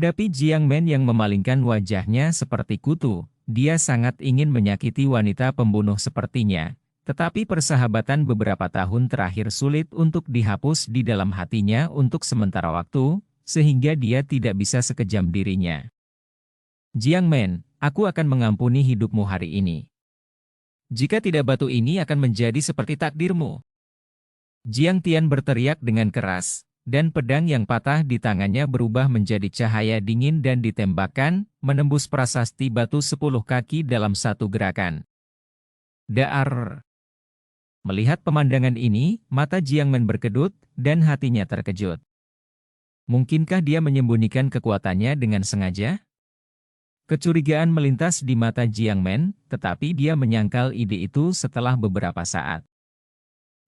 Menghadapi Jiang Men yang memalingkan wajahnya seperti kutu, dia sangat ingin menyakiti wanita pembunuh sepertinya. Tetapi persahabatan beberapa tahun terakhir sulit untuk dihapus di dalam hatinya untuk sementara waktu, sehingga dia tidak bisa sekejam dirinya. Jiang Men, aku akan mengampuni hidupmu hari ini. Jika tidak batu ini akan menjadi seperti takdirmu. Jiang Tian berteriak dengan keras, dan pedang yang patah di tangannya berubah menjadi cahaya dingin dan ditembakkan, menembus prasasti batu 10 kaki dalam satu gerakan. Daar. Melihat pemandangan ini, mata Jiang Men berkedut, dan hatinya terkejut. Mungkinkah dia menyembunyikan kekuatannya dengan sengaja? Kecurigaan melintas di mata Jiang Men, tetapi dia menyangkal ide itu setelah beberapa saat.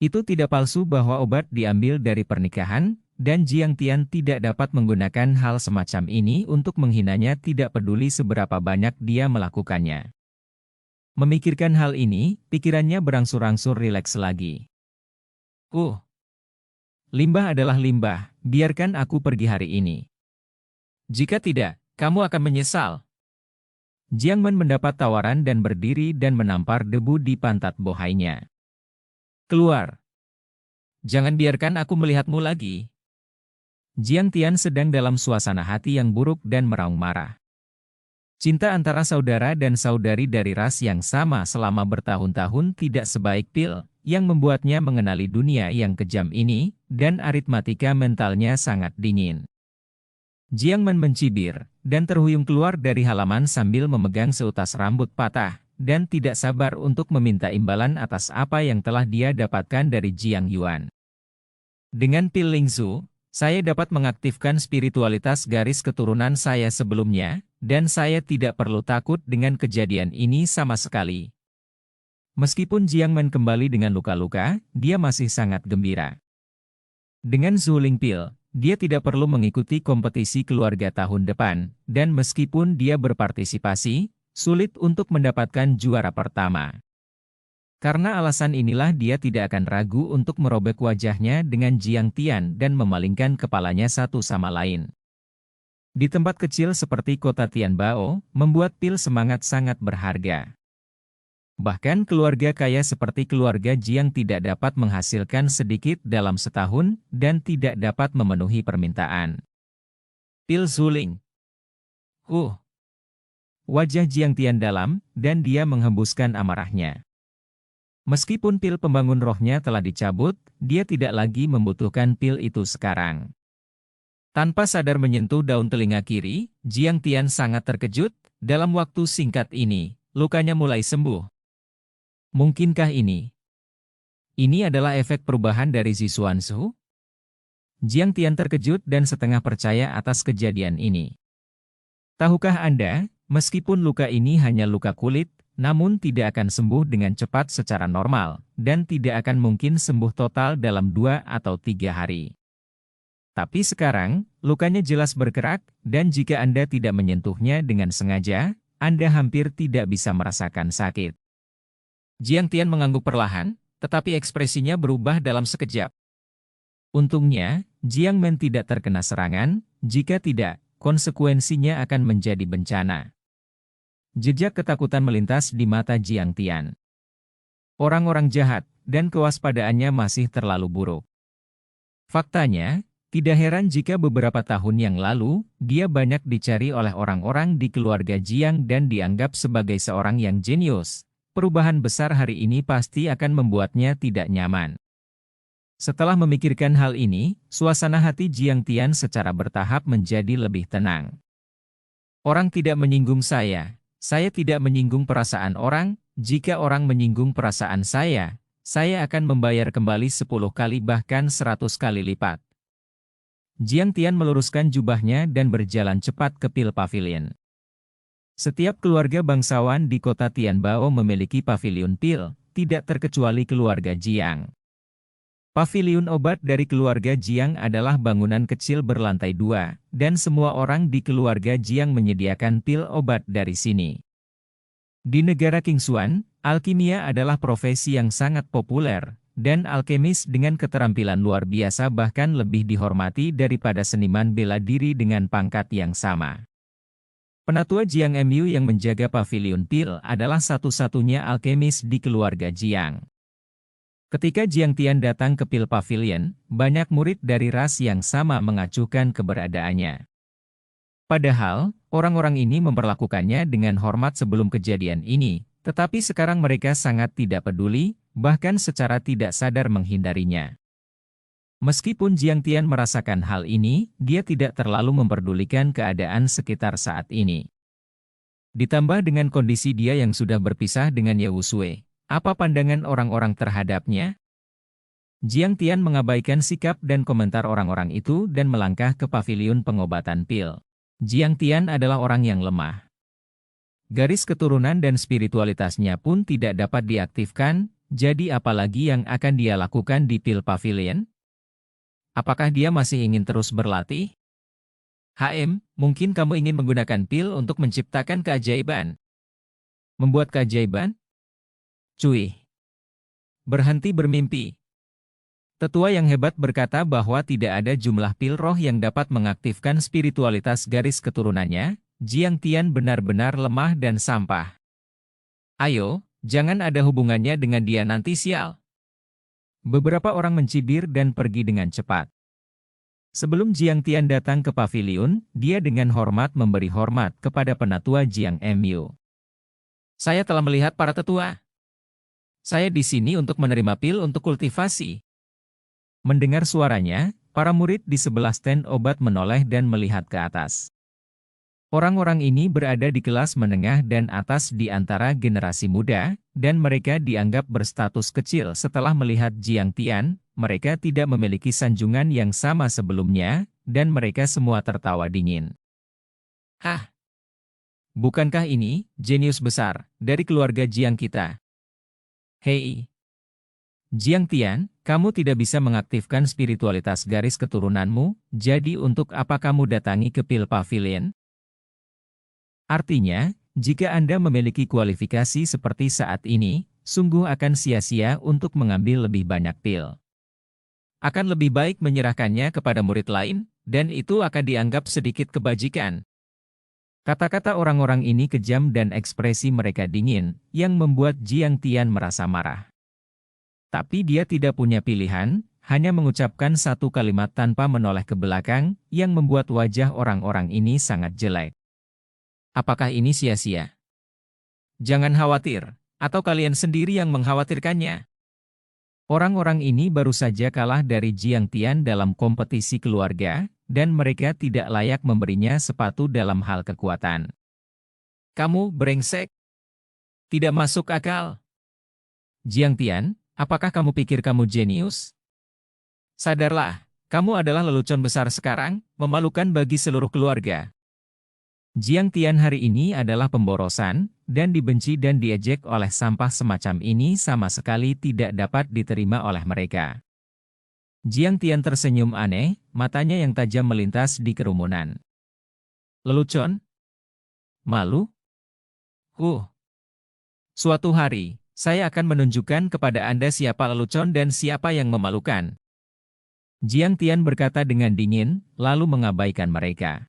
Itu tidak palsu bahwa obat diambil dari pernikahan, dan Jiang Tian tidak dapat menggunakan hal semacam ini untuk menghinanya tidak peduli seberapa banyak dia melakukannya. Memikirkan hal ini, pikirannya berangsur-angsur rileks lagi. Limbah adalah limbah, biarkan aku pergi hari ini. Jika tidak, kamu akan menyesal. Jiang Men mendapat tawaran dan berdiri dan menampar debu di pantat bohainya. Keluar. Jangan biarkan aku melihatmu lagi. Jiang Tian sedang dalam suasana hati yang buruk dan meraung marah. Cinta antara saudara dan saudari dari ras yang sama selama bertahun-tahun tidak sebaik Pil, yang membuatnya mengenali dunia yang kejam ini, dan aritmatika mentalnya sangat dingin. Jiang Men mencibir, dan terhuyung keluar dari halaman sambil memegang seutas rambut patah, dan tidak sabar untuk meminta imbalan atas apa yang telah dia dapatkan dari Jiang Yuan. Dengan Pil Lingzu, saya dapat mengaktifkan spiritualitas garis keturunan saya sebelumnya, dan saya tidak perlu takut dengan kejadian ini sama sekali. Meskipun Jiang Men kembali dengan luka-luka, dia masih sangat gembira. Dengan Zhu Lingpil, dia tidak perlu mengikuti kompetisi keluarga tahun depan, dan meskipun dia berpartisipasi, sulit untuk mendapatkan juara pertama. Karena alasan inilah dia tidak akan ragu untuk merobek wajahnya dengan Jiang Tian dan memalingkan kepalanya satu sama lain. Di tempat kecil seperti kota Tianbao, membuat Pil semangat sangat berharga. Bahkan keluarga kaya seperti keluarga Jiang tidak dapat menghasilkan sedikit dalam setahun dan tidak dapat memenuhi permintaan. Pil Zuling. Wajah Jiang Tian dalam, dan dia menghembuskan amarahnya. Meskipun pil pembangun rohnya telah dicabut, dia tidak lagi membutuhkan pil itu sekarang. Tanpa sadar menyentuh daun telinga kiri, Jiang Tian sangat terkejut. Dalam waktu singkat ini, lukanya mulai sembuh. Mungkinkah ini adalah efek perubahan dari Zixuanzhu? Jiang Tian terkejut dan setengah percaya atas kejadian ini. Tahukah Anda, meskipun luka ini hanya luka kulit, namun tidak akan sembuh dengan cepat secara normal, dan tidak akan mungkin sembuh total dalam 2 atau 3 hari. Tapi sekarang, lukanya jelas bergerak, dan jika Anda tidak menyentuhnya dengan sengaja, Anda hampir tidak bisa merasakan sakit. Jiang Tian mengangguk perlahan, tetapi ekspresinya berubah dalam sekejap. Untungnya, Jiang Men tidak terkena serangan, jika tidak, konsekuensinya akan menjadi bencana. Jejak ketakutan melintas di mata Jiang Tian. Orang-orang jahat, dan kewaspadaannya masih terlalu buruk. Faktanya, tidak heran jika beberapa tahun yang lalu, dia banyak dicari oleh orang-orang di keluarga Jiang dan dianggap sebagai seorang yang jenius. Perubahan besar hari ini pasti akan membuatnya tidak nyaman. Setelah memikirkan hal ini, suasana hati Jiang Tian secara bertahap menjadi lebih tenang. Orang tidak menyinggung saya tidak menyinggung perasaan orang, jika orang menyinggung perasaan saya akan membayar kembali 10 kali bahkan 100 kali lipat. Jiang Tian meluruskan jubahnya dan berjalan cepat ke Pil Pavilion. Setiap keluarga bangsawan di kota Tianbao memiliki pavilion pil, tidak terkecuali keluarga Jiang. Pavilion obat dari keluarga Jiang adalah bangunan kecil berlantai 2, dan semua orang di keluarga Jiang menyediakan pil obat dari sini. Di negara Qingxuan, alkimia adalah profesi yang sangat populer, dan alkemis dengan keterampilan luar biasa bahkan lebih dihormati daripada seniman bela diri dengan pangkat yang sama. Penatua Jiang Mu yang menjaga pavilion Pil adalah satu-satunya alkemis di keluarga Jiang. Ketika Jiang Tian datang ke Pil Pavilion, banyak murid dari ras yang sama mengacuhkan keberadaannya. Padahal, orang-orang ini memperlakukannya dengan hormat sebelum kejadian ini, tetapi sekarang mereka sangat tidak peduli, bahkan secara tidak sadar menghindarinya. Meskipun Jiang Tian merasakan hal ini, dia tidak terlalu memperdulikan keadaan sekitar saat ini. Ditambah dengan kondisi dia yang sudah berpisah dengan Ye Wusui, apa pandangan orang-orang terhadapnya? Jiang Tian mengabaikan sikap dan komentar orang-orang itu dan melangkah ke pavilion pengobatan Pil. Jiang Tian adalah orang yang lemah. Garis keturunan dan spiritualitasnya pun tidak dapat diaktifkan, jadi apalagi yang akan dia lakukan di Pil Pavilion? Apakah dia masih ingin terus berlatih? Mungkin kamu ingin menggunakan pil untuk menciptakan keajaiban. Membuat keajaiban? Cuy. Berhenti bermimpi. Tetua yang hebat berkata bahwa tidak ada jumlah pil roh yang dapat mengaktifkan spiritualitas garis keturunannya. Jiang Tian benar-benar lemah dan sampah. Ayo, jangan ada hubungannya dengan dia nanti sial. Beberapa orang mencibir dan pergi dengan cepat. Sebelum Jiang Tian datang ke pavilion, dia dengan hormat memberi hormat kepada penatua Jiang Mu. Saya telah melihat para tetua. Saya di sini untuk menerima pil untuk kultivasi. Mendengar suaranya, para murid di sebelah stand obat menoleh dan melihat ke atas. Orang-orang ini berada di kelas menengah dan atas di antara generasi muda, dan mereka dianggap berstatus kecil setelah melihat Jiang Tian. Mereka tidak memiliki sanjungan yang sama sebelumnya, dan mereka semua tertawa dingin. Bukankah ini jenius besar dari keluarga Jiang kita? Hei, Jiang Tian, kamu tidak bisa mengaktifkan spiritualitas garis keturunanmu, jadi untuk apa kamu datangi ke Pil Pavilion? Artinya, jika Anda memiliki kualifikasi seperti saat ini, sungguh akan sia-sia untuk mengambil lebih banyak pil. Akan lebih baik menyerahkannya kepada murid lain, dan itu akan dianggap sedikit kebajikan. Kata-kata orang-orang ini kejam dan ekspresi mereka dingin, yang membuat Jiang Tian merasa marah. Tapi dia tidak punya pilihan, hanya mengucapkan satu kalimat tanpa menoleh ke belakang, yang membuat wajah orang-orang ini sangat jelek. Apakah ini sia-sia? Jangan khawatir, atau kalian sendiri yang mengkhawatirkannya. Orang-orang ini baru saja kalah dari Jiang Tian dalam kompetisi keluarga, dan mereka tidak layak memberinya sepatu dalam hal kekuatan. Kamu brengsek. Tidak masuk akal. Jiang Tian, apakah kamu pikir kamu jenius? Sadarlah, kamu adalah lelucon besar sekarang, memalukan bagi seluruh keluarga. Jiang Tian hari ini adalah pemborosan, dan dibenci dan diejek oleh sampah semacam ini sama sekali tidak dapat diterima oleh mereka. Jiang Tian tersenyum aneh, matanya yang tajam melintas di kerumunan. Lelucon? Malu? Suatu hari, saya akan menunjukkan kepada Anda siapa lelucon dan siapa yang memalukan. Jiang Tian berkata dengan dingin, lalu mengabaikan mereka.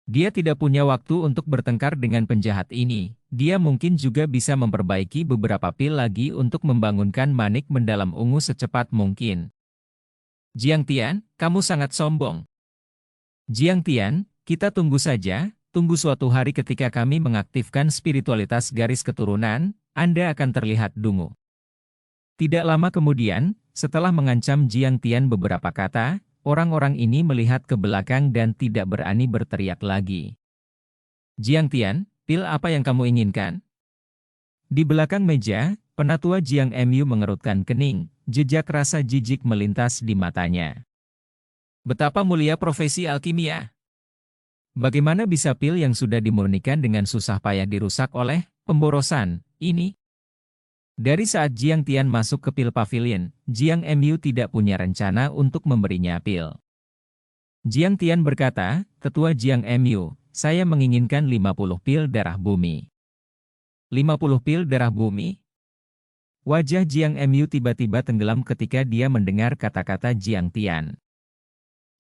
Dia tidak punya waktu untuk bertengkar dengan penjahat ini. Dia mungkin juga bisa memperbaiki beberapa pil lagi untuk membangunkan manik mendalam ungu secepat mungkin. Jiang Tian, kamu sangat sombong. Jiang Tian, kita tunggu saja, tunggu suatu hari ketika kami mengaktifkan spiritualitas garis keturunan, Anda akan terlihat dungu. Tidak lama kemudian, setelah mengancam Jiang Tian beberapa kata, orang-orang ini melihat ke belakang dan tidak berani berteriak lagi. Jiang Tian, pil apa yang kamu inginkan? Di belakang meja, penatua Jiang Mu mengerutkan kening, jejak rasa jijik melintas di matanya. Betapa mulia profesi alkimia. Bagaimana bisa pil yang sudah dimurnikan dengan susah payah dirusak oleh pemborosan ini? Dari saat Jiang Tian masuk ke Pil Pavilion, Jiang Mu tidak punya rencana untuk memberinya pil. Jiang Tian berkata, Tetua Jiang Mu, saya menginginkan 50 pil darah bumi. 50 pil darah bumi? Wajah Jiang Mu tiba-tiba tenggelam ketika dia mendengar kata-kata Jiang Tian.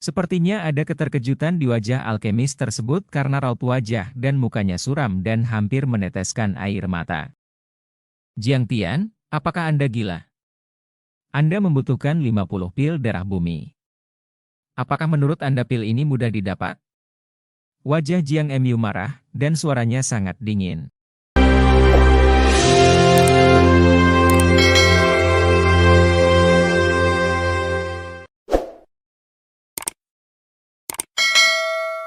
Sepertinya ada keterkejutan di wajah alkemis tersebut karena raut wajah dan mukanya suram dan hampir meneteskan air mata. Jiang Tian, apakah Anda gila? Anda membutuhkan 50 pil darah bumi. Apakah menurut Anda pil ini mudah didapat? Wajah Jiang Mu marah, dan suaranya sangat dingin.